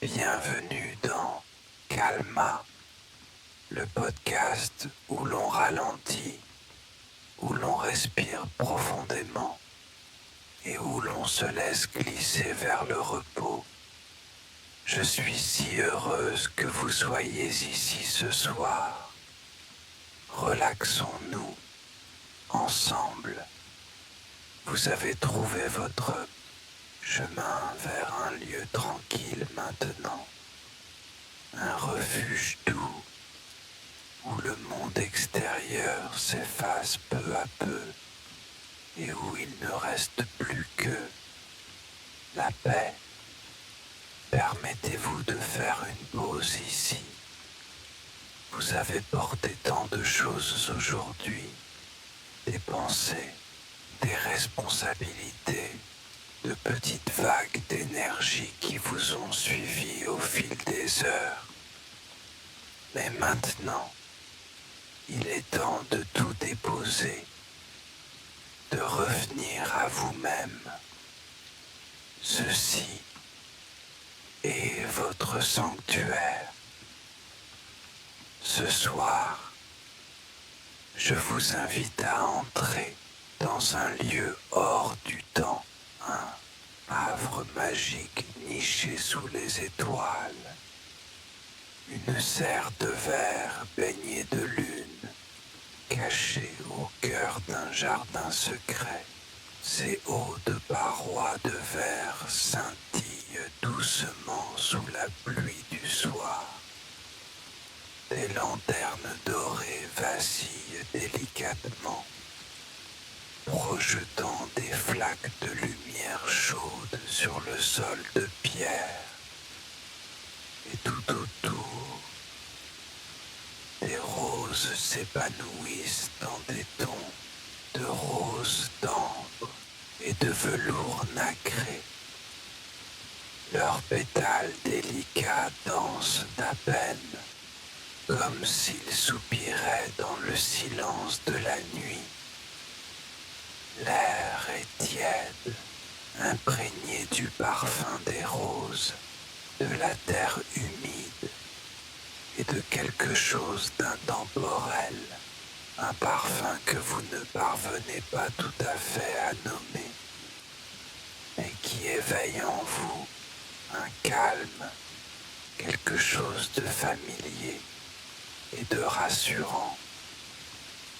Bienvenue dans Calma, le podcast où l'on ralentit, où l'on respire profondément et où l'on se laisse glisser vers le repos. Je suis si heureuse que vous soyez ici ce soir. Relaxons-nous ensemble. Vous avez trouvé votre chemin vers un lieu tranquille maintenant. Un refuge doux où le monde extérieur s'efface peu à peu et où il ne reste plus que la paix. Permettez-vous de faire une pause ici. Vous avez porté tant de choses aujourd'hui, des pensées, des responsabilités, de petites vagues d'énergie qui vous ont suivi au fil des heures. Mais maintenant, il est temps de tout déposer, de revenir à vous-même. Ceci est votre sanctuaire. Ce soir, je vous invite à entrer dans un lieu hors du temps, un havre magique niché sous les étoiles, une serre de verre baignée de lune, cachée au cœur d'un jardin secret. Ses hautes parois de verre scintillent doucement sous la pluie du soir. Des lanternes dorées vacillent délicatement, projetant des flaques de lumière chaude sur le sol de pierre. Et tout autour, des roses s'épanouissent dans des tons de rose d'ambre et de velours nacré. Leurs pétales délicats dansent à peine, comme s'ils soupiraient dans le silence de la nuit. L'air est tiède, imprégné du parfum des roses, de la terre humide et de quelque chose d'intemporel, un parfum que vous ne parvenez pas tout à fait à nommer, mais qui éveille en vous un calme, quelque chose de familier et de rassurant.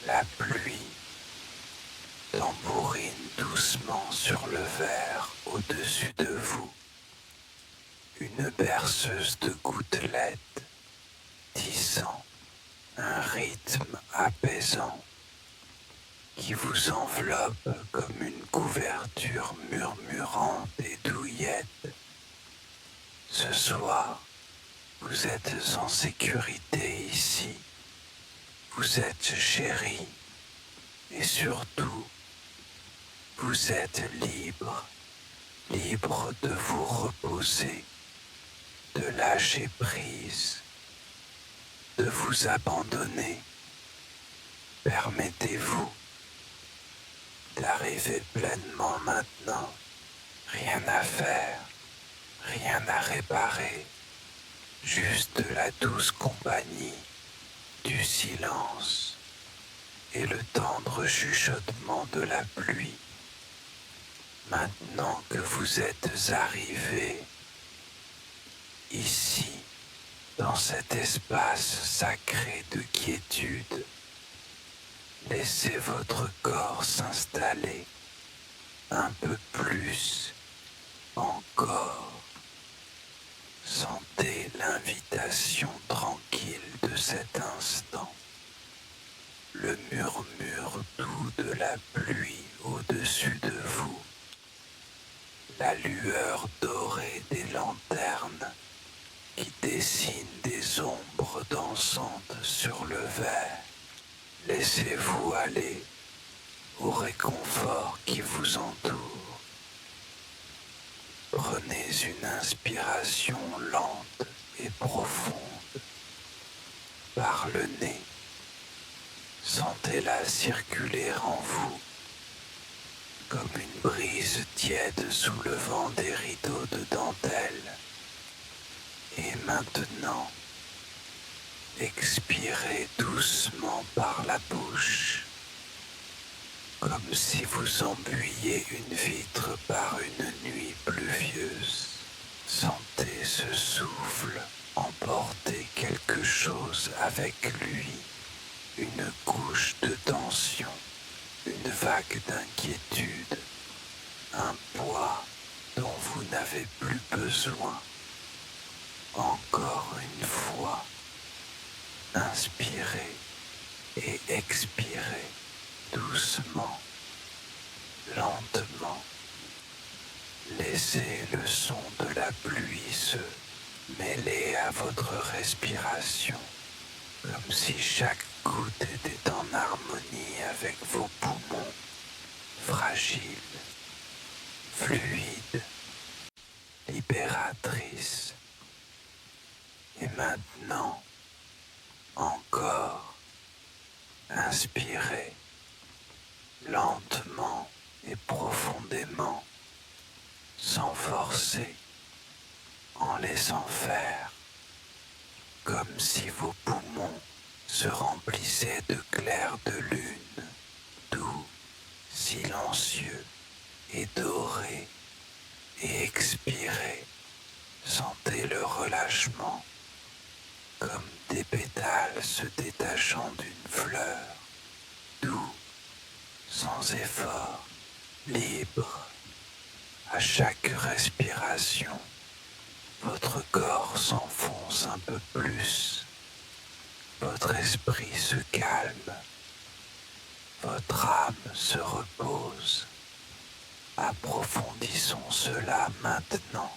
La pluie tambourine doucement sur le verre au-dessus de vous. Une berceuse de gouttelettes tissant un rythme apaisant qui vous enveloppe comme une couverture murmurante et douillette. Ce soir, vous êtes en sécurité ici. Vous êtes chéri et surtout, vous êtes libre, libre de vous reposer, de lâcher prise, de vous abandonner. Permettez-vous d'arriver pleinement maintenant. Rien à faire, rien à réparer, juste la douce compagnie du silence et le tendre chuchotement de la pluie. Maintenant que vous êtes arrivé ici, dans cet espace sacré de quiétude, laissez votre corps s'installer un peu plus encore. Sentez l'invitation tranquille de cet instant, le murmure doux de la pluie au-dessus de vous, la lueur dorée des lanternes qui dessinent des ombres dansantes sur le verre. Laissez-vous aller au réconfort qui vous entoure. Prenez une inspiration lente et profonde par le nez. Sentez-la circuler en vous comme une brise tiède soulevant des rideaux de dentelle. Et maintenant, expirez doucement par la bouche, comme si vous embuiez une vitre par une nuit pluvieuse. Sentez ce souffle emporter quelque chose avec lui, une couche de tension, une vague d'inquiétude, un poids dont vous n'avez plus besoin. Encore une fois, inspirez et expirez doucement, lentement. Laissez le son de la pluie se mêler à votre respiration, comme si chaque goutte était en harmonie avec vos poumons, fragiles, fluides, libératrices. Et maintenant, encore, inspirez lentement et profondément, sans forcer, en laissant faire, comme si vos poumons se remplissaient de clairs de lune, doux, silencieux et dorés, et expirez, sentez le relâchement, comme des pétales se détachant d'une fleur, doux, sans effort, libre. À chaque respiration, votre corps s'enfonce un peu plus, votre esprit se calme, votre âme se repose. Approfondissons cela maintenant.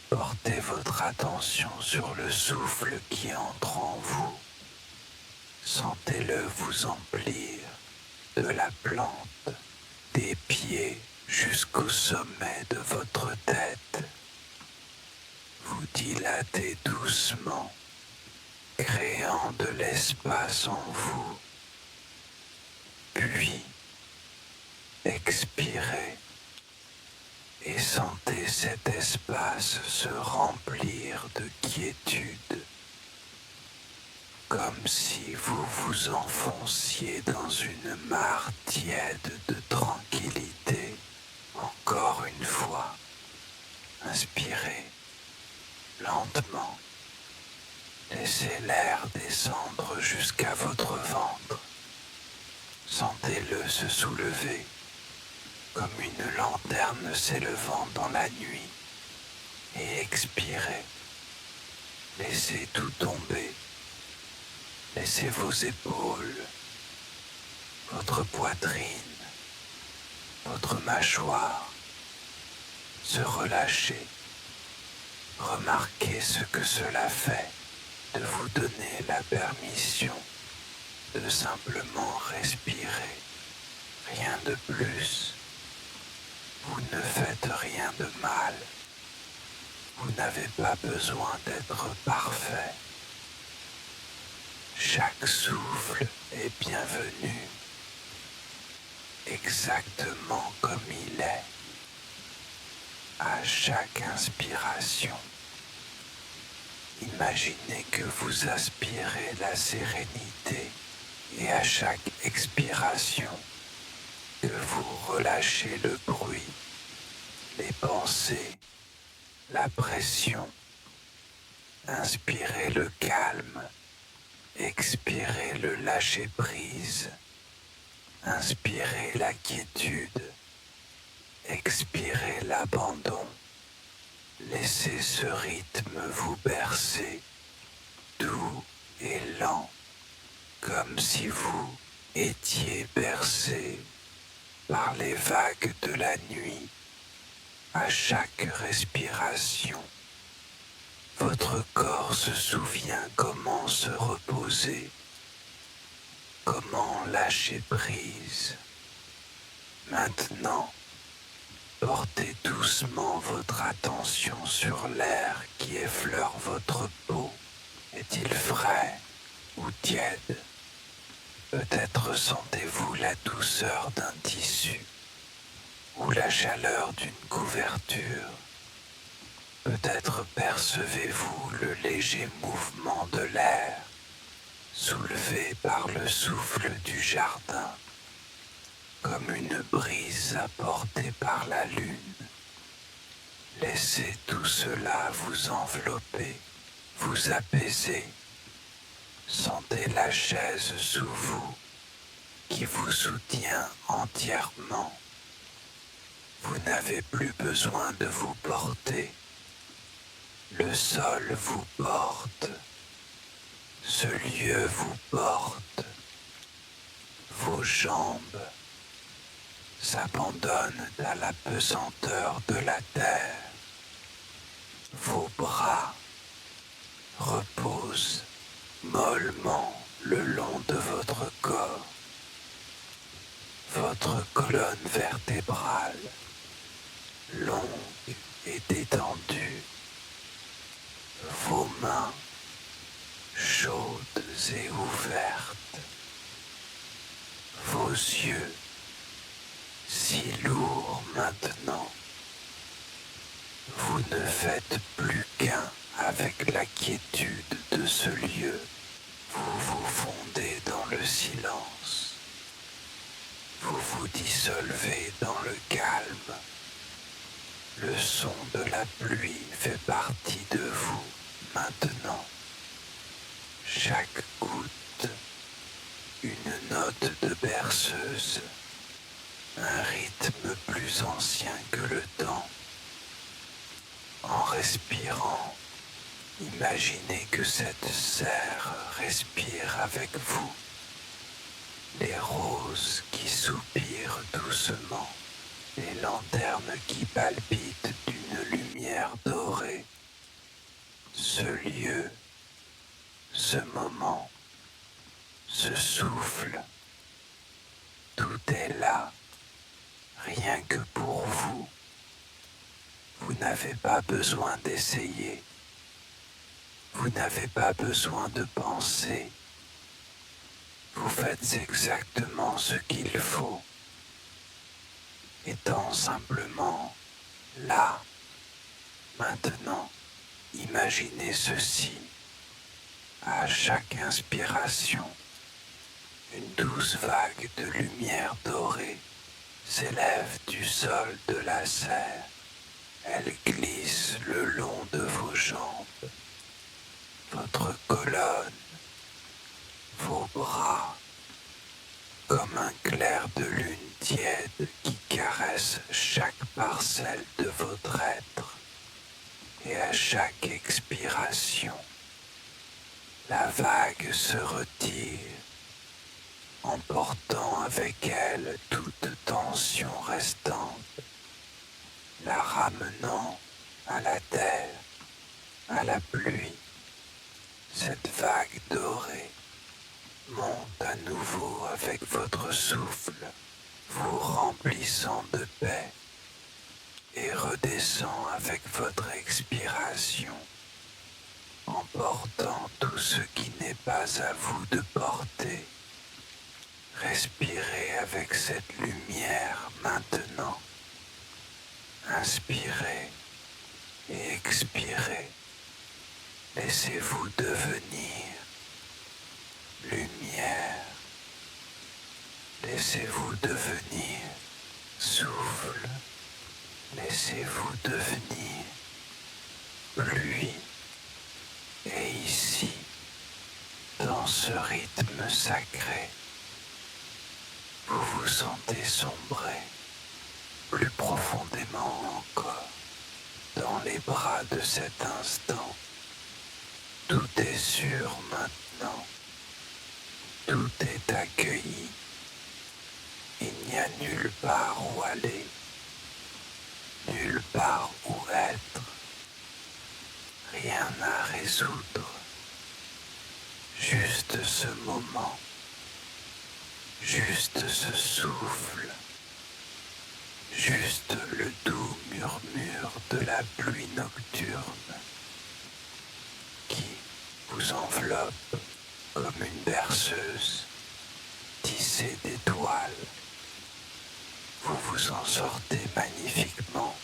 Portez votre attention sur le souffle qui entre en vous. Sentez-le vous emplir de la plante des pieds jusqu'au sommet de votre tête. Vous dilatez doucement, créant de l'espace en vous. Puis, expirez et sentez cet espace se remplir de quiétude, comme si vous vous enfonciez dans une mare tiède de tranquillité. Encore une fois, inspirez lentement. Laissez l'air descendre jusqu'à votre ventre. Sentez-le se soulever comme une lanterne s'élevant dans la nuit. Et expirez. Laissez tout tomber. Laissez vos épaules, votre poitrine, votre mâchoire se relâcher. Remarquez ce que cela fait de vous donner la permission de simplement respirer, rien de plus. Vous ne faites rien de mal. Vous n'avez pas besoin d'être parfait. Chaque souffle est bienvenu, exactement comme il est. À chaque inspiration, imaginez que vous aspirez la sérénité et à chaque expiration, que vous relâchez le bruit, les pensées, la pression. Inspirez le calme, expirez le lâcher-prise, inspirez la quiétude, expirez l'abandon. Laissez ce rythme vous bercer, doux et lent, comme si vous étiez bercé par les vagues de la nuit. À chaque respiration, votre corps se souvient comment se reposer, comment lâcher prise. Maintenant, portez doucement votre attention sur l'air qui effleure votre peau. Est-il frais ou tiède? Peut-être sentez-vous la douceur d'un tissu ou la chaleur d'une couverture. Peut-être percevez-vous le léger mouvement de l'air soulevé par le souffle du jardin, comme une brise apportée par la lune. Laissez tout cela vous envelopper, vous apaiser. Sentez la chaise sous vous qui vous soutient entièrement. Vous n'avez plus besoin de vous porter. Le sol vous porte. Ce lieu vous porte. Vos jambes s'abandonnent à la pesanteur de la terre. Vos bras reposent mollement le long de votre corps. Votre colonne vertébrale, longue et détendue. Vos mains chaudes et ouvertes. Vos yeux si lourds maintenant. Vous ne faites plus qu'un avec la quiétude de ce lieu. Vous vous fondez dans le silence. Vous vous dissolvez dans le calme. Le son de la pluie fait partie de vous maintenant. Chaque goutte, une note de berceuse, un rythme plus ancien que le temps. En respirant, imaginez que cette serre respire avec vous. Les roses qui soupirent doucement, les lanternes qui palpitent d'une lumière dorée. Ce lieu, ce moment, ce souffle, tout est là, rien que pour vous. Vous n'avez pas besoin d'essayer. Vous n'avez pas besoin de penser. Vous faites exactement ce qu'il faut, étant simplement là, maintenant. Imaginez ceci. À chaque inspiration, une douce vague de lumière dorée s'élève du sol de la serre. Elle glisse le long de vos jambes, votre colonne, vos bras, comme un clair de lune tiède qui caresse chaque parcelle de votre être. Et à chaque expiration, la vague se retire, emportant avec elle toute tension restante, la ramenant à la terre, à la pluie. Cette vague dorée monte à nouveau avec votre souffle, vous remplissant de paix, et redescend avec votre expiration, emportant tout ce qui n'est pas à vous de porter. Respirez avec cette lumière maintenant. Inspirez et expirez. Laissez-vous devenir lumière. Laissez-vous devenir souffle. Laissez-vous devenir pluie. Et ici, dans ce rythme sacré, vous vous sentez sombrer plus profondément encore dans les bras de cet instant. Tout est sûr maintenant. Tout est accueilli. Il n'y a nulle part où aller. Nulle part où être. Rien à résoudre. Juste ce moment. Juste ce souffle. Juste le doux murmure de la pluie nocturne qui vous enveloppe comme une berceuse tissée d'étoiles. Vous vous en sortez magnifiquement.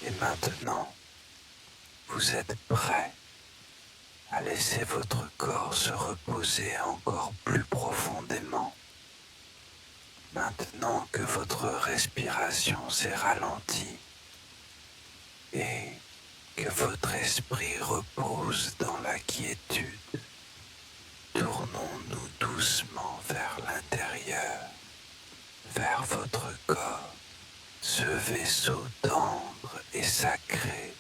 Et maintenant, Vous êtes prêt à laisser votre corps se reposer encore plus profondément. Maintenant que votre respiration s'est ralentie et que votre esprit repose dans la quiétude, tournons-nous doucement vers l'intérieur, vers votre corps, ce vaisseau tendre et sacré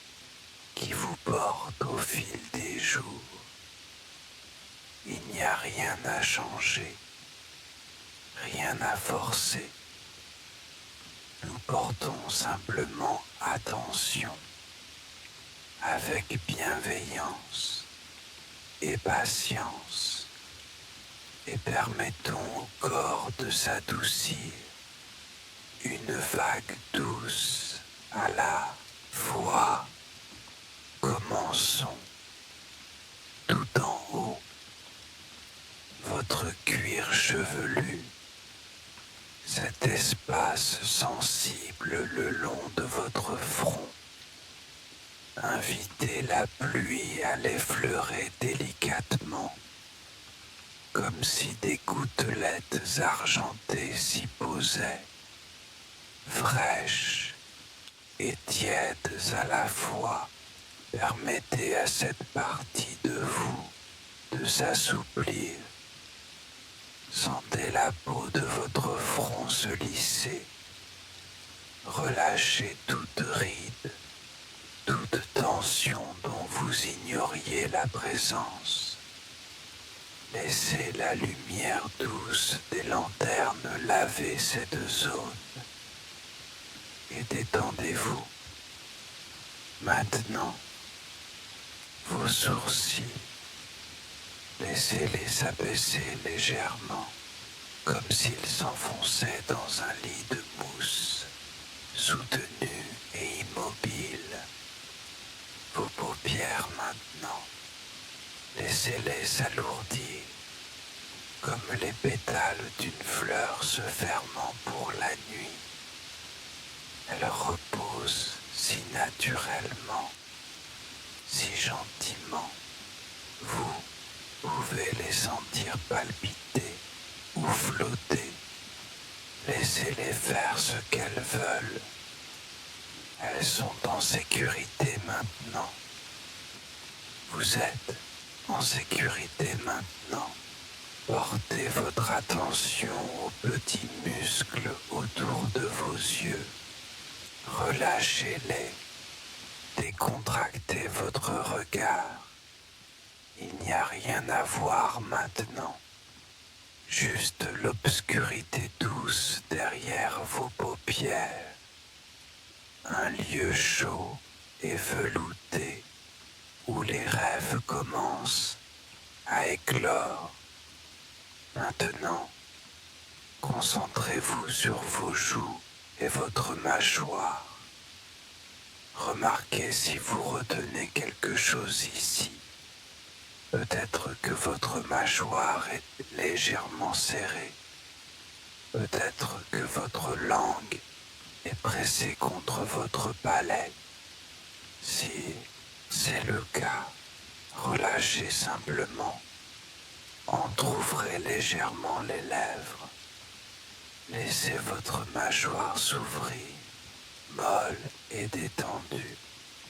qui vous porte au fil des jours. Il n'y a rien à changer, rien à forcer. Nous portons simplement attention, avec bienveillance et patience, et permettons au corps de s'adoucir, une vague douce à la fois. Commençons tout en haut, votre cuir chevelu, cet espace sensible le long de votre front. Invitez la pluie à l'effleurer délicatement, comme si des gouttelettes argentées s'y posaient, fraîches et tièdes à la fois. Permettez à cette partie de vous de s'assouplir. Sentez la peau de votre front se lisser. Relâchez toute ride, toute tension dont vous ignoriez la présence. Laissez la lumière douce des lanternes laver cette zone et détendez-vous. Maintenant, vos sourcils, laissez-les s'abaisser légèrement, comme s'ils s'enfonçaient dans un lit de mousse, soutenu et immobile. Vos paupières maintenant, laissez-les s'alourdir, comme les pétales d'une fleur se fermant pour la nuit. Elles reposent si naturellement, si gentiment. Vous pouvez les sentir palpiter ou flotter. Laissez-les faire ce qu'elles veulent. Elles sont en sécurité maintenant. Vous êtes en sécurité maintenant. Portez votre attention aux petits muscles autour de vos yeux. Relâchez-les. Décontractez votre regard. Il n'y a rien à voir maintenant. Juste l'obscurité douce derrière vos paupières. Un lieu chaud et velouté où les rêves commencent à éclore. Maintenant, concentrez-vous sur vos joues et votre mâchoire. Remarquez si vous retenez quelque chose ici. Peut-être que votre mâchoire est légèrement serrée. Peut-être que votre langue est pressée contre votre palais. Si c'est le cas, relâchez simplement. Entr'ouvrez légèrement les lèvres. Laissez votre mâchoire s'ouvrir, molle et détendue.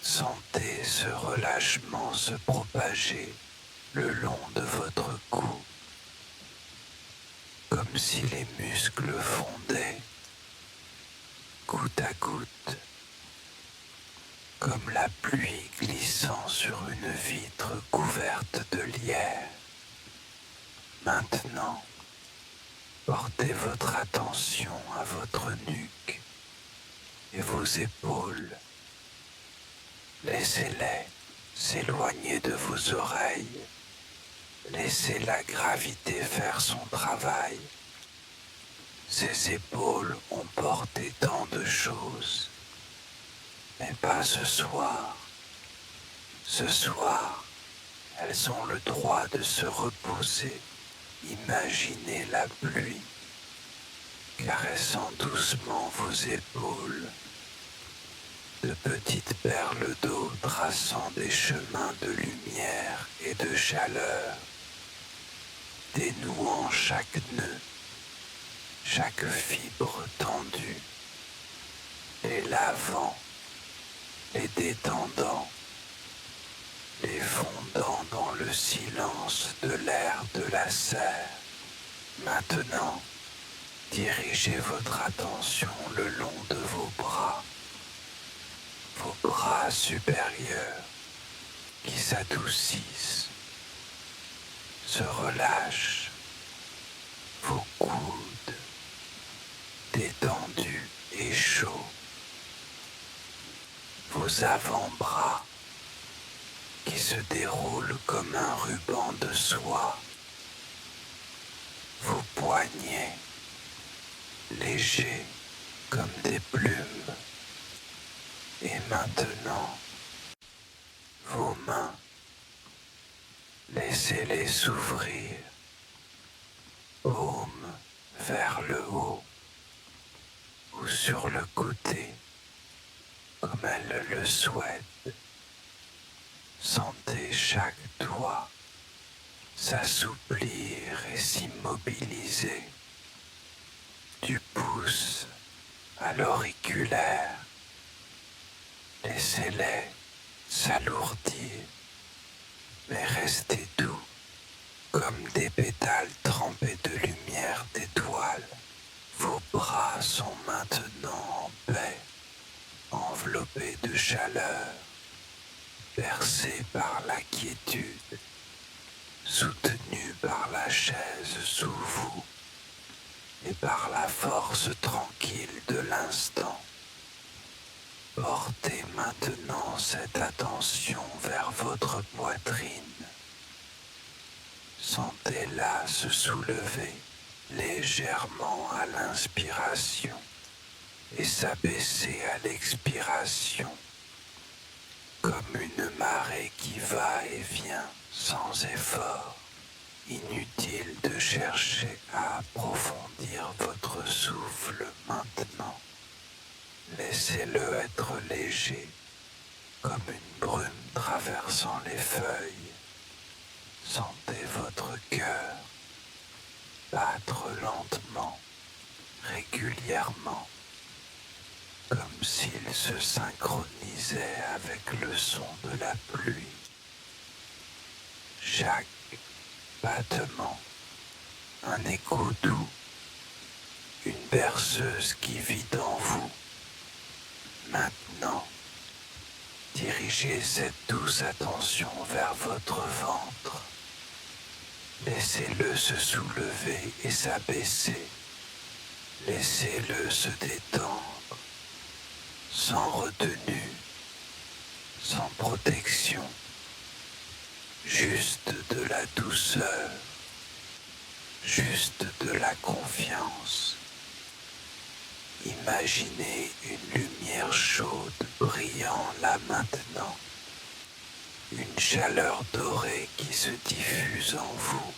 Sentez ce relâchement se propager le long de votre cou, comme si les muscles fondaient, goutte à goutte, comme la pluie glissant sur une vitre couverte de lierre. Maintenant, portez votre attention à votre nuque et vos épaules. Laissez-les s'éloigner de vos oreilles. Laissez la gravité faire son travail. Ces épaules ont porté tant de choses, mais pas ce soir. Ce soir, elles ont le droit de se reposer. Imaginez la pluie caressant doucement vos épaules. de petites perles d'eau traçant des chemins de lumière et de chaleur, dénouant chaque nœud, chaque fibre tendue, les lavant, les détendant, les fondant dans le silence de l'air de la serre. Maintenant, dirigez votre attention le long de vos bras supérieurs qui s'adoucissent, se relâchent, vos coudes détendus et chauds, vos avant-bras qui se déroulent comme un ruban de soie, vos poignets légers comme des plumes, et maintenant, vos mains, laissez-les s'ouvrir, paume vers le haut ou sur le côté, comme elles le souhaitent. Sentez chaque doigt s'assouplir et s'immobiliser, du pouce à l'auriculaire. Laissez-les s'alourdir, mais restez doux comme des pétales trempés de lumière d'étoiles. Vos bras sont maintenant en paix, enveloppés de chaleur, bercés par la quiétude, soutenus par la chaise sous vous et par la force tranquille de l'instant. Portez maintenant cette attention vers votre poitrine. Sentez-la se soulever légèrement à l'inspiration et s'abaisser à l'expiration, comme une marée qui va et vient sans effort. Inutile de chercher à approfondir votre souffle maintenant. Laissez-le être léger, comme une brume traversant les feuilles. Sentez votre cœur battre lentement, régulièrement, comme s'il se synchronisait avec le son de la pluie. Chaque battement, un écho doux, une berceuse qui vit en vous. Maintenant, dirigez cette douce attention vers votre ventre. Laissez-le se soulever et s'abaisser. Laissez-le se détendre, sans retenue, sans protection, juste de la douceur, juste de la confiance. Imaginez une lumière chaude brillant là maintenant, une chaleur dorée qui se diffuse en vous,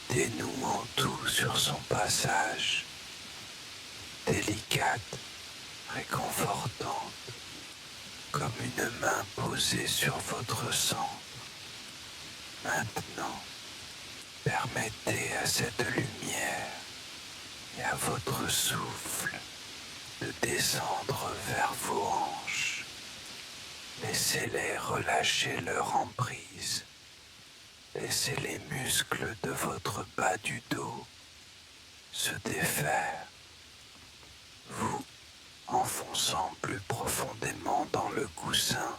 dénouant tout sur son passage, délicate, réconfortante, comme une main posée sur votre centre. Maintenant, permettez à cette lumière et à votre souffle de descendre vers vos hanches. Laissez-les relâcher leur emprise. Laissez les muscles de votre bas du dos se défaire, vous enfonçant plus profondément dans le coussin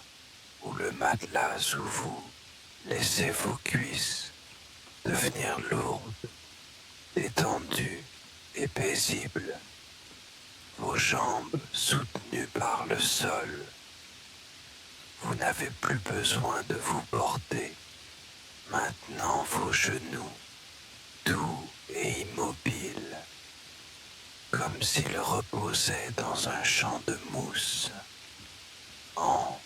ou le matelas sous vous. Laissez vos cuisses devenir lourdes, détendues et paisibles, vos jambes soutenues par le sol. Vous n'avez plus besoin de vous porter. Maintenant vos genoux, doux et immobiles, comme s'ils reposaient dans un champ de mousse, en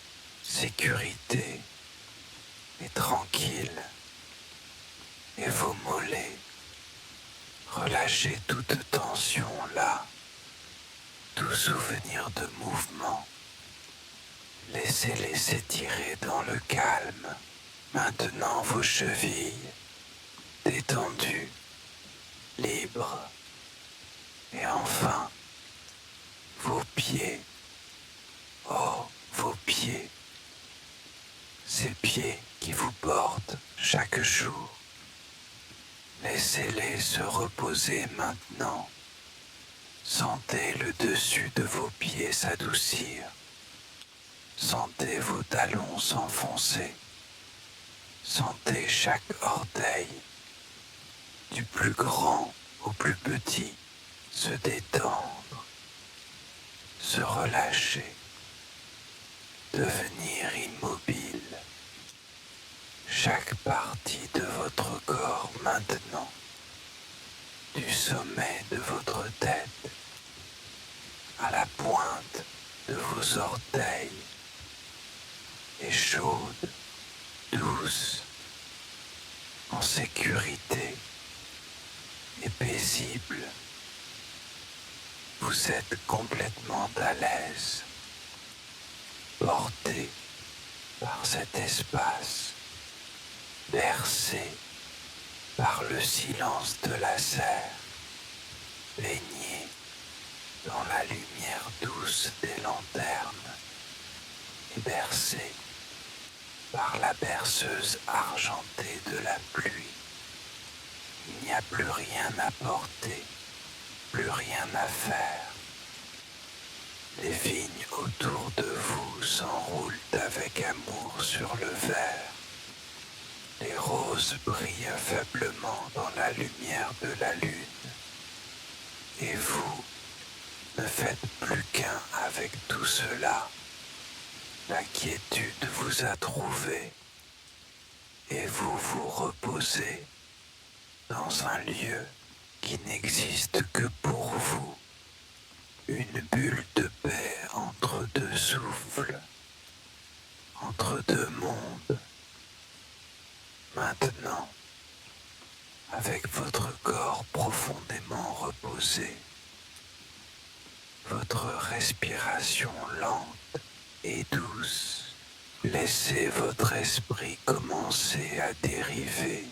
sécurité et tranquille. Et vos mollets, relâchez toute tension là, tout souvenir de mouvement Laissez-les s'étirer dans le calme. Maintenant vos chevilles, détendues, libres. Et enfin, vos pieds. Oh, vos pieds. Ces pieds qui vous portent chaque jour. Laissez-les se reposer maintenant. Sentez le dessus de vos pieds s'adoucir. Sentez vos talons s'enfoncer. Sentez chaque orteil, du plus grand au plus petit, se détendre, se relâcher, devenir immobile. Chaque partie de votre corps maintenant, du sommet de votre tête à la pointe de vos orteils, est chaude, douce, en sécurité et paisible. Vous êtes complètement à l'aise, porté par cet espace, bercé par le silence de la serre, baigné dans la lumière douce des lanternes et bercé par la berceuse argentée de la pluie. Il n'y a plus rien à porter, plus rien à faire. Les vignes autour de vous s'enroulent avec amour sur le verre. Les roses brillent faiblement dans la lumière de la lune. Et vous ne faites plus qu'un avec tout cela. La quiétude vous a trouvé et vous vous reposez dans un lieu qui n'existe que pour vous. Une bulle de paix entre deux souffles, entre deux mondes. Maintenant, avec votre corps profondément reposé, votre respiration lente et douce, laissez votre esprit commencer à dériver.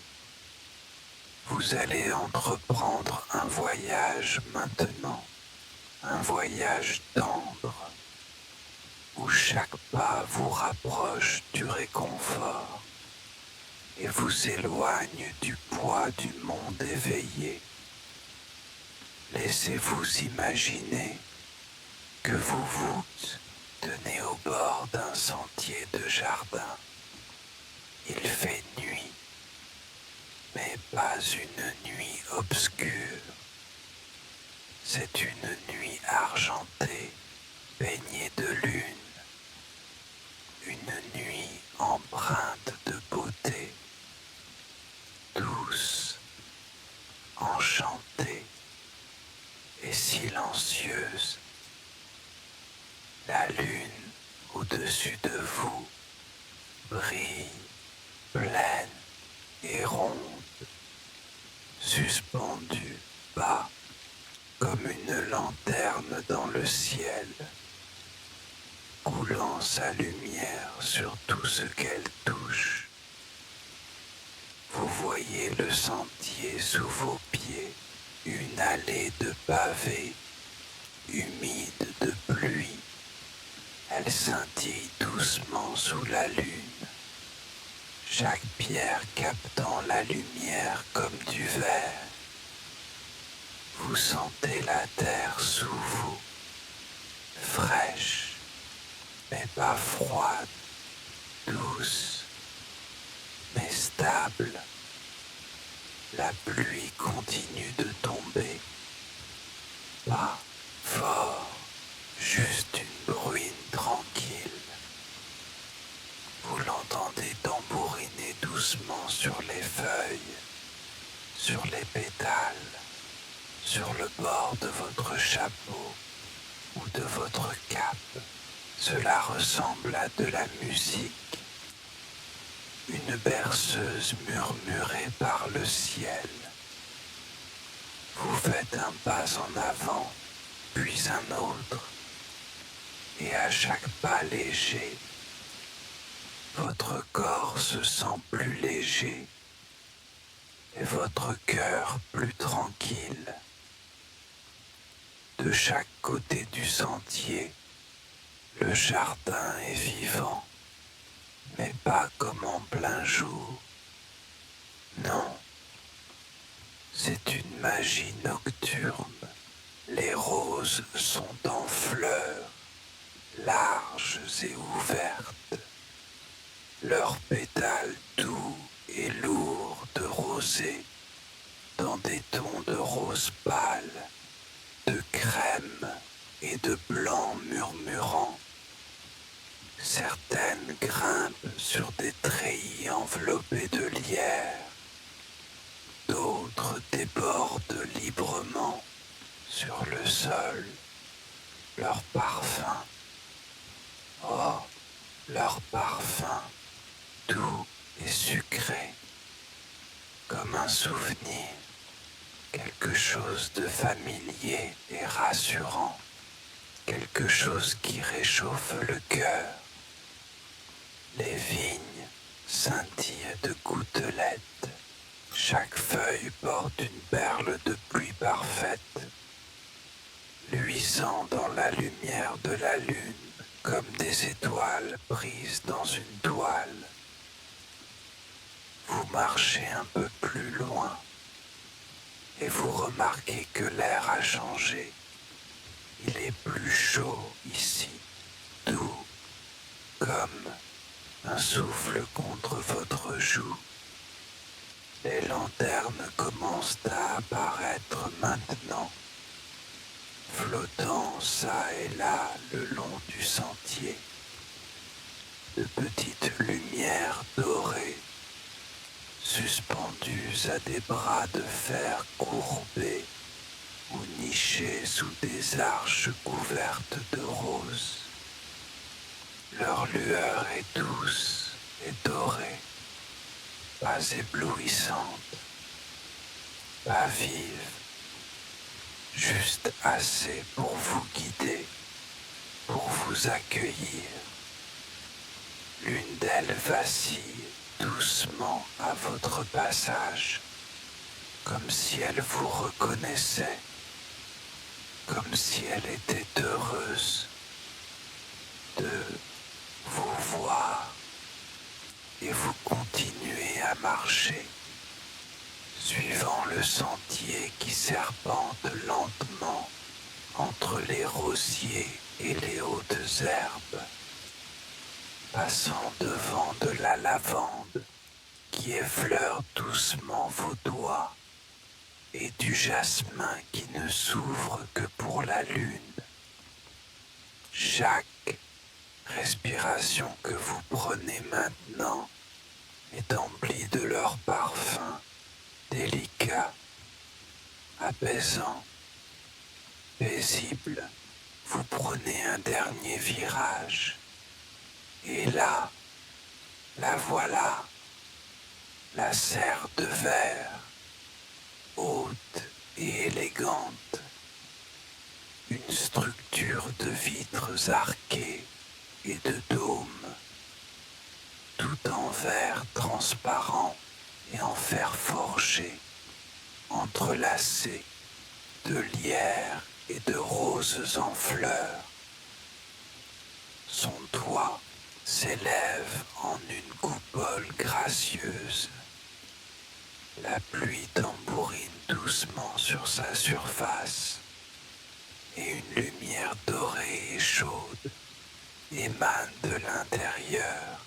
Vous allez entreprendre un voyage maintenant, un voyage tendre, où chaque pas vous rapproche du réconfort et vous éloigne du poids du monde éveillé. Laissez-vous imaginer que vous vous tenez au bord d'un sentier de jardin. Il fait nuit, mais pas une nuit obscure. C'est une nuit argentée, baignée de lune. Une nuit empreinte de beauté, douce, enchantée et silencieuse. La lune au-dessus de vous brille, pleine et ronde, suspendue bas comme une lanterne dans le ciel, coulant sa lumière sur tout ce qu'elle touche. Vous voyez le sentier sous vos pieds, une allée de pavés, humide de pluie. Elle scintille doucement sous la lune, chaque pierre captant la lumière comme du verre. Vous sentez la terre sous vous, fraîche, mais pas froide, douce, mais stable. La pluie continue de tomber, pas fort, juste une bruine tranquille. Vous l'entendez tambouriner doucement sur les feuilles, sur les pétales, sur le bord de votre chapeau ou de votre cape. Cela ressemble à de la musique, une berceuse murmurée par le ciel. Vous faites un pas en avant, puis un autre, et à chaque pas léger, Votre corps se sent plus léger et votre cœur plus tranquille. De chaque côté du sentier, le jardin est vivant, mais pas comme en plein jour. Non, c'est une magie nocturne. Les roses sont en fleurs, larges et ouvertes. Leurs pétales doux et lourds de rosée, dans des tons de rose pâle, de crème et de blanc murmurant. Certaines grimpent sur des treillis enveloppés de lierre, d'autres débordent librement sur le sol. Leur parfum, oh, leur parfum, doux et sucré, comme un souvenir, quelque chose de familier et rassurant, quelque chose qui réchauffe le cœur. Les vignes scintillent de gouttelettes, chaque feuille porte une perle de pluie parfaite, luisant dans la lumière de la lune comme des étoiles prises dans une toile. Vous marchez un peu plus loin et vous remarquez que l'air a changé. Il est plus chaud ici, doux, comme un souffle contre votre joue. Les lanternes commencent à apparaître maintenant, flottant çà et là le long du sentier. De petites lumières dorées, suspendues à des bras de fer courbés ou nichés sous des arches couvertes de roses. Leur lueur est douce et dorée, pas éblouissante, pas vive, juste assez pour vous guider, pour vous accueillir. L'une d'elles vacille doucement à votre passage, comme si elle vous reconnaissait, comme si elle était heureuse de vous voir, et vous continuez à marcher, suivant le sentier qui serpente lentement entre les rosiers et les hautes herbes, passant devant de la lavande qui effleure doucement vos doigts et du jasmin qui ne s'ouvre que pour la lune. Chaque respiration que vous prenez maintenant est emplie de leur parfum délicat, apaisant, paisible. Vous prenez un dernier virage et là, la voilà, la serre de verre, haute et élégante, une structure de vitres arquées et de dômes, tout en verre transparent et en fer forgé, entrelacé de lierre et de roses en fleurs. Son toit s'élève en une coupole gracieuse. La pluie tambourine doucement sur sa surface et une lumière dorée et chaude émane de l'intérieur,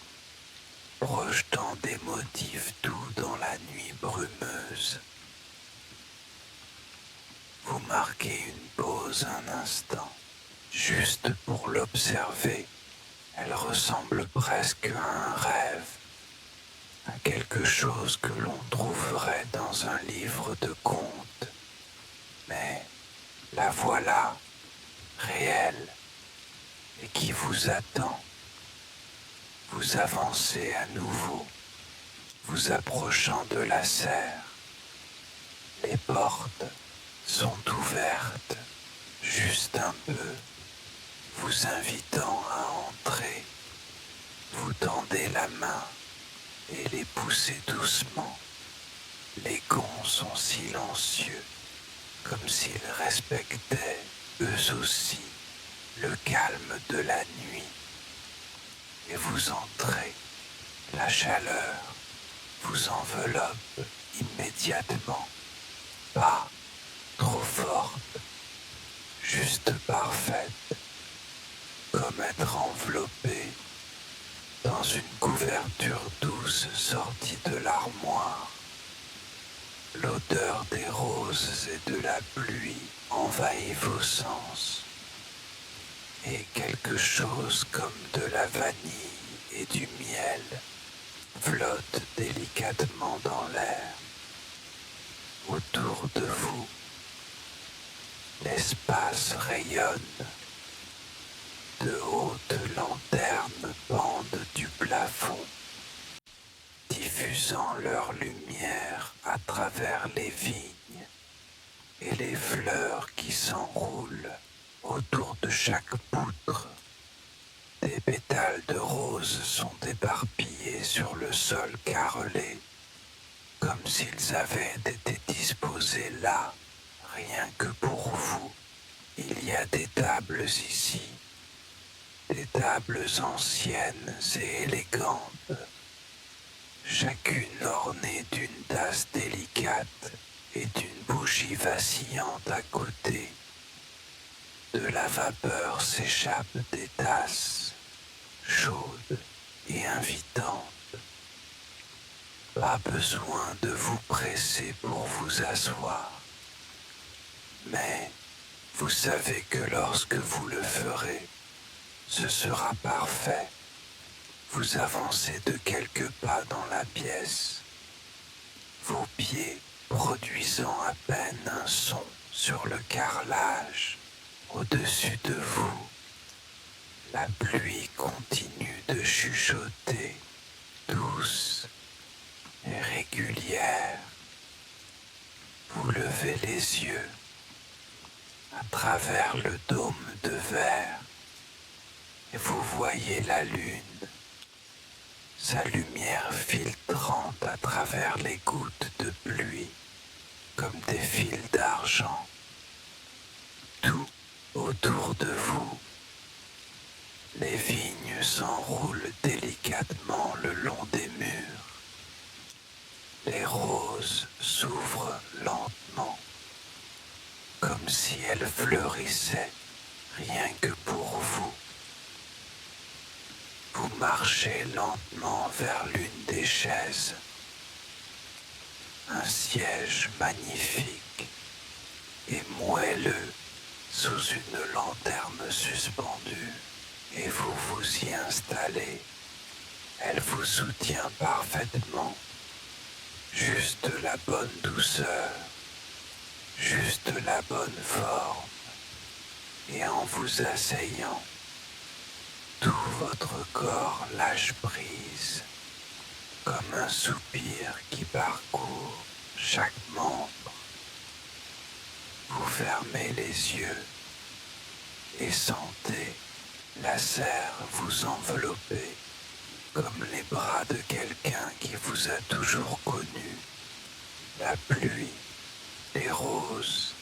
projetant des motifs doux dans la nuit brumeuse. Vous marquez une pause un instant, juste pour l'observer. Elle ressemble presque à un rêve, à quelque chose que l'on trouverait dans un livre de contes. Mais la voilà, réelle, et qui vous attend. Vous avancez à nouveau, vous approchant de la serre. Les portes sont ouvertes, juste un peu, vous invitant à entrer. Vous tendez la main et les poussez doucement. Les gonds sont silencieux, comme s'ils respectaient, eux aussi, le calme de la nuit. Et vous entrez, la chaleur vous enveloppe immédiatement, pas trop forte, juste parfaite, comme être enveloppé dans une couverture douce sortie de l'armoire. L'odeur des roses et de la pluie envahit vos sens, et quelque chose comme de la vanille et du miel flotte délicatement dans l'air. Autour de vous, l'espace rayonne. De hautes lanternes pendent du plafond, diffusant leur lumière à travers les vignes et les fleurs qui s'enroulent autour de chaque poutre. Des pétales de roses sont éparpillés sur le sol carrelé, comme s'ils avaient été disposés là, rien que pour vous. Il y a des tables ici, des tables anciennes et élégantes, chacune ornée d'une tasse délicate et d'une bougie vacillante à côté. De la vapeur s'échappe des tasses, chaudes et invitantes. Pas besoin de vous presser pour vous asseoir, mais vous savez que lorsque vous le ferez, ce sera parfait. Vous avancez de quelques pas dans la pièce, vos pieds produisant à peine un son sur le carrelage. Au-dessus de vous, la pluie continue de chuchoter, douce et régulière. Vous levez les yeux à travers le dôme de verre et vous voyez la lune, sa lumière filtrante à travers les gouttes de pluie comme des fils d'argent. Tout autour de vous, les vignes s'enroulent délicatement le long des murs. Les roses s'ouvrent lentement, comme si elles fleurissaient rien que pour vous. Vous marchez lentement vers l'une des chaises. Un siège magnifique et moelleux sous une lanterne suspendue, et vous vous y installez. Elle vous soutient parfaitement, juste la bonne douceur, juste la bonne forme, et en vous asseyant, tout votre corps lâche prise, comme un soupir qui parcourt chaque membre. Vous fermez les yeux et sentez la serre vous envelopper comme les bras de quelqu'un qui vous a toujours connu. La pluie, les roses,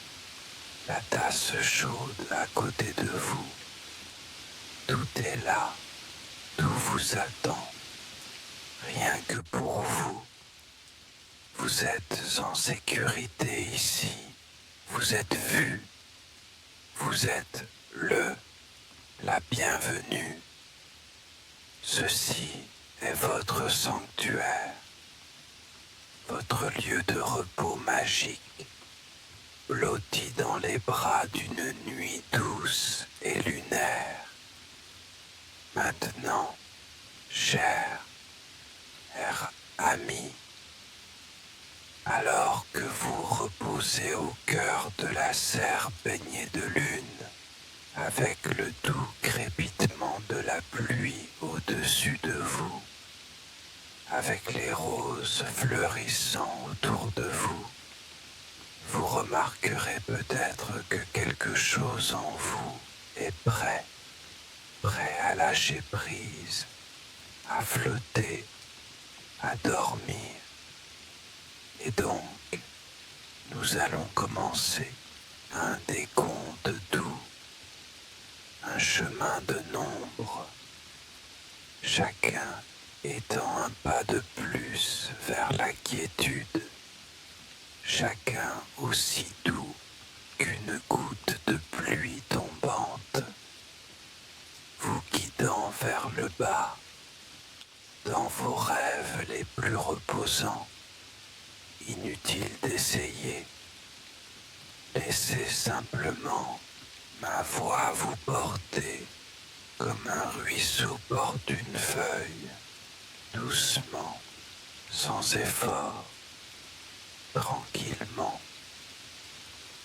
la tasse chaude à côté de vous. Tout est là, tout vous attend, rien que pour vous. Vous êtes en sécurité ici, vous êtes vu, vous êtes la bienvenue. Ceci est votre sanctuaire, votre lieu de repos magique, blotti dans les bras d'une nuit douce et lunaire. Maintenant, cher ami, alors que vous reposez au cœur de la serre baignée de lune, avec le doux crépitement de la pluie au-dessus de vous, avec les roses fleurissant autour de vous, vous remarquerez peut-être que quelque chose en vous est prêt à lâcher prise, à flotter, à dormir. Et donc, nous allons commencer un décompte doux, un chemin de nombre, chacun étant un pas de plus vers la quiétude, chacun aussi doux qu'une goutte de pluie tombante, vous guidant vers le bas, dans vos rêves les plus reposants. Inutile d'essayer, laissez simplement ma voix vous porter comme un ruisseau porte une feuille, doucement, sans effort, tranquillement.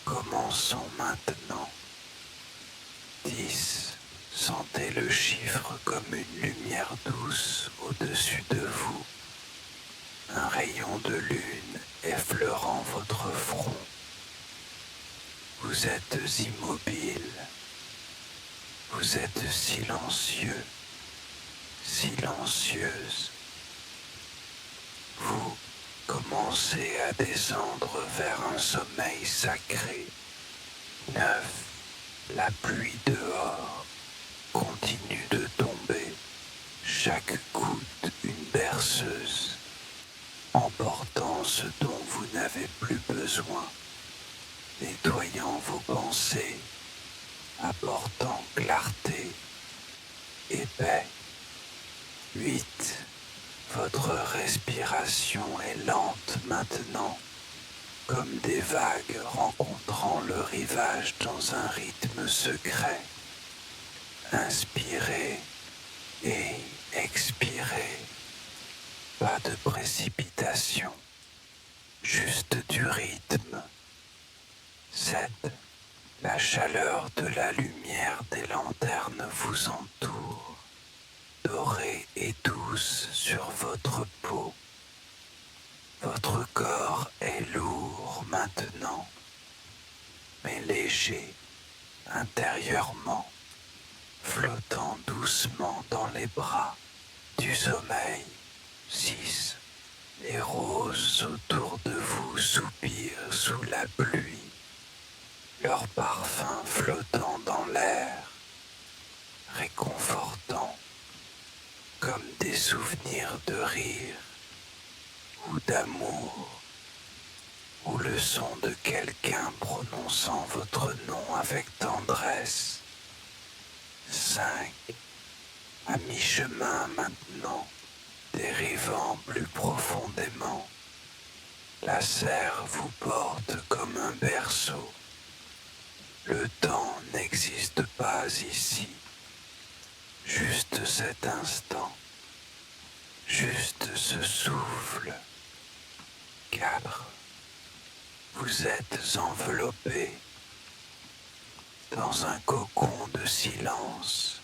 Commençons maintenant. 10. Sentez le chiffre comme une lumière douce au-dessus de vous, un rayon de lune effleurant votre front. Vous êtes immobile, vous êtes silencieux, silencieuse. Vous commencez à descendre vers un sommeil sacré. 9. La pluie dehors continue de tomber, chaque goutte une berceuse, emportant ce dont vous n'avez plus besoin, nettoyant vos pensées, apportant clarté et paix. 8. Votre respiration est lente maintenant, comme des vagues rencontrant le rivage dans un rythme secret. Inspirez et expirez. Pas de précipitation, juste du rythme. 7. La chaleur de la lumière des lanternes vous entoure, dorée et douce sur votre peau. Votre corps est lourd maintenant, mais léger intérieurement, flottant doucement dans les bras du sommeil. 6. Les roses autour de vous soupirent sous la pluie, leur parfum flottant dans l'air, réconfortant, comme des souvenirs de rire ou d'amour, ou le son de quelqu'un prononçant votre nom avec tendresse. 5. À mi-chemin maintenant, dérivant plus profondément, la serre vous porte comme un berceau. Le temps n'existe pas ici, juste cet instant, juste ce souffle. 4. Vous êtes enveloppé dans un cocon de silence,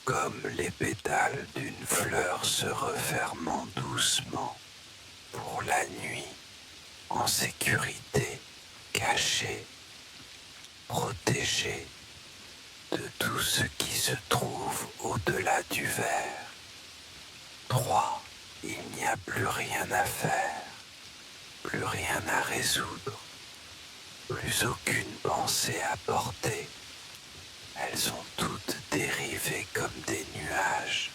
comme les pétales d'une fleur se refermant doucement pour la nuit, en sécurité, caché, protégé de tout ce qui se trouve au-delà du verre. 3. Il n'y a plus rien à faire, plus rien à résoudre, plus aucune pensée à porter. Elles ont toutes dérivé comme des nuages,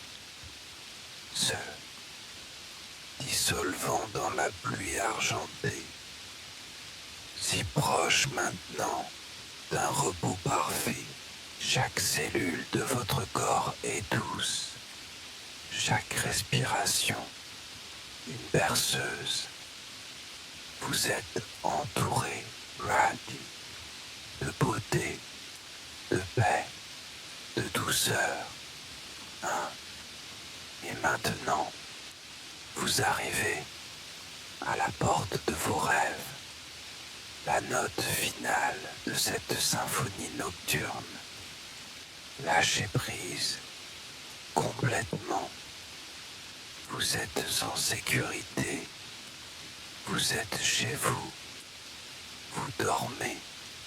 se dissolvant dans la pluie argentée, si proche maintenant d'un repos parfait. Chaque cellule de votre corps est douce, chaque respiration une berceuse. Vous êtes entouré, ready, de beauté, de paix, de douceur. Et maintenant, vous arrivez à la porte de vos rêves, la note finale de cette symphonie nocturne. Lâchez prise complètement. Vous êtes en sécurité. Vous êtes chez vous. Vous dormez.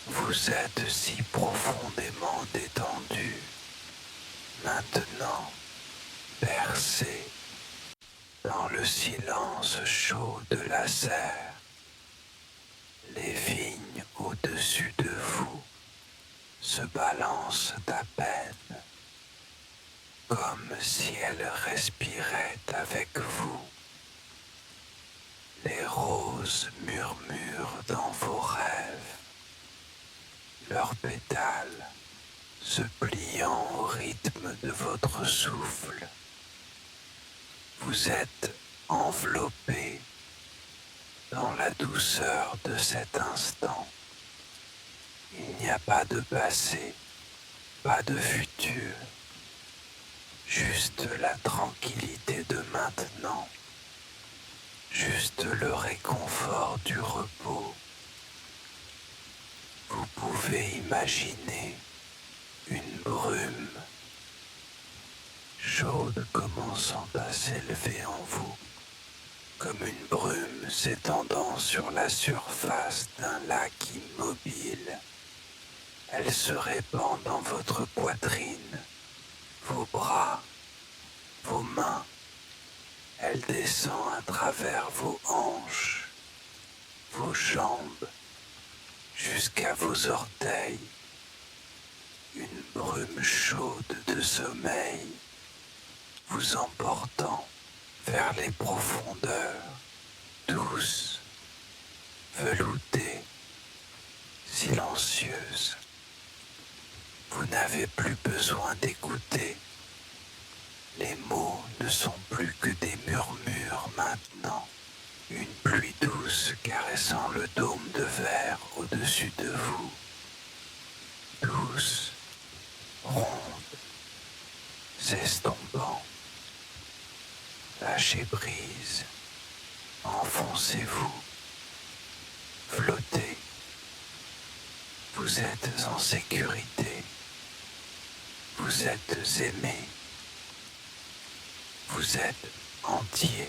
Vous êtes si profondément détendu. Maintenant, bercé dans le silence chaud de la serre, les vignes au-dessus de vous se balancent à peine, comme si elles respiraient avec vous. Les roses murmurent dans vos rêves, leurs pétales se pliant au rythme de votre souffle. Vous êtes enveloppé dans la douceur de cet instant. Il n'y a pas de passé, pas de futur, juste la tranquillité de maintenant, juste le réconfort du repos. Vous pouvez imaginer une brume chaude commençant à s'élever en vous, comme une brume s'étendant sur la surface d'un lac immobile. Elle se répand dans votre poitrine, vos bras, vos mains. Elle descend à travers vos hanches, vos jambes, jusqu'à vos orteils. Une brume chaude de sommeil vous emportant vers les profondeurs, douces, veloutées, silencieuses. Vous n'avez plus besoin d'écouter. Les mots ne sont plus que des murmures maintenant. Une pluie douce caressant le dôme de verre au-dessus de vous. Douce, ronde, s'estompant. Lâchez prise, enfoncez-vous, flottez. Vous êtes en sécurité, vous êtes aimé, vous êtes entier,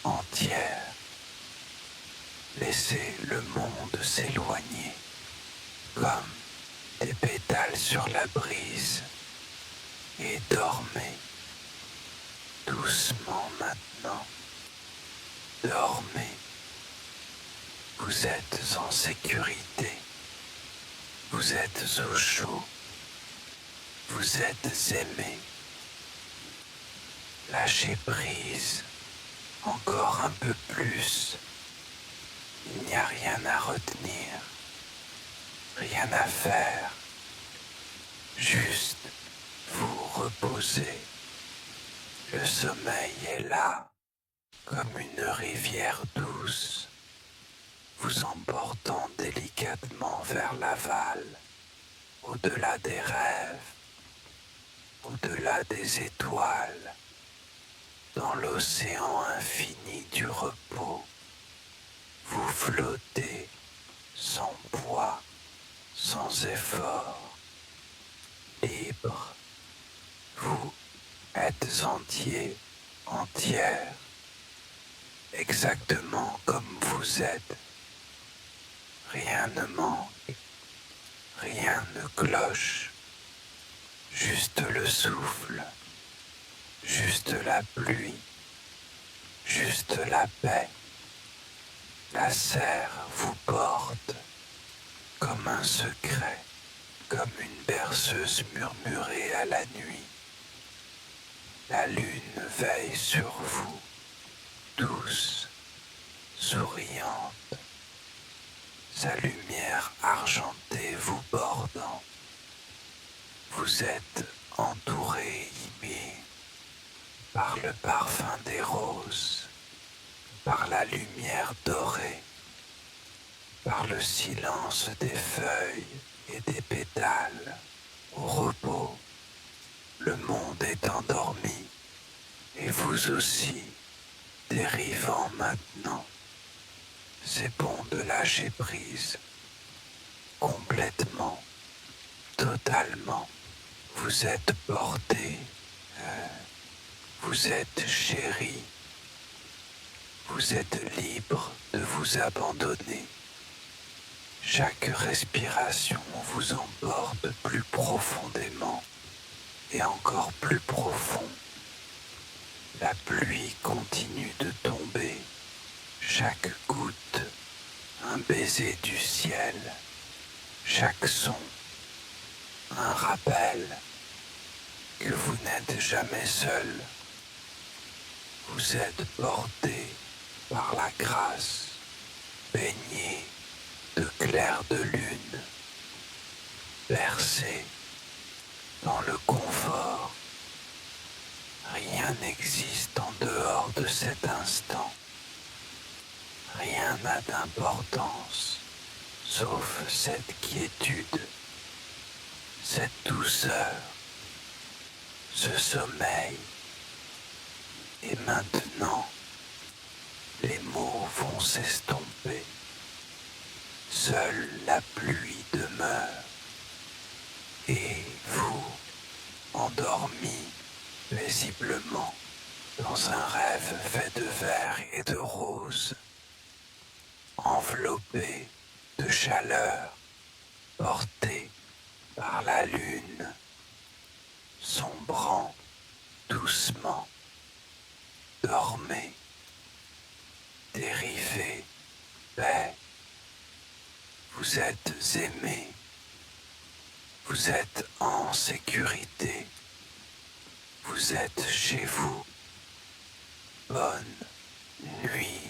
entière. Laissez le monde s'éloigner, comme des pétales sur la brise, et dormez. Doucement maintenant, dormez. Vous êtes en sécurité, vous êtes au chaud, vous êtes aimé. Lâchez prise, encore un peu plus. Il n'y a rien à retenir, rien à faire, juste vous reposer. Le sommeil est là, comme une rivière douce, vous emportant délicatement vers l'aval, au-delà des rêves, au-delà des étoiles, dans l'océan infini du repos. Vous flottez sans poids, sans effort, libre. Vous êtes entier, entière, exactement comme vous êtes. Rien ne manque, rien ne cloche, juste le souffle, juste la pluie, juste la paix. La serre vous porte comme un secret, comme une berceuse murmurée à la nuit. La lune veille sur vous, douce, souriante, sa lumière argentée vous bordant. Vous êtes entouré, Imi, par le parfum des roses, par la lumière dorée, par le silence des feuilles et des pétales. Au repos, le monde est endormi, et vous aussi, dérivant maintenant. C'est bon de lâcher prise, complètement, totalement. Vous êtes porté, vous êtes chéri, vous êtes libre de vous abandonner. Chaque respiration vous emporte plus profondément, et encore plus profond. La pluie continue de tomber, chaque goutte, un baiser du ciel, chaque son, un rappel que vous n'êtes jamais seul. Vous êtes porté par la grâce, baigné de clair de lune, bercé dans le confort. Rien n'existe en dehors de cet instant. Rien n'a d'importance, sauf cette quiétude, cette douceur, ce sommeil. Et maintenant, les mots vont s'estomper. Seule la pluie demeure. Et vous, endormis paisiblement dans un rêve fait de vert et de rose, enveloppé de chaleur, porté par la lune, sombrant doucement, dormez, dérivez, paix. Vous êtes aimé, vous êtes en sécurité, vous êtes chez vous. Bonne nuit.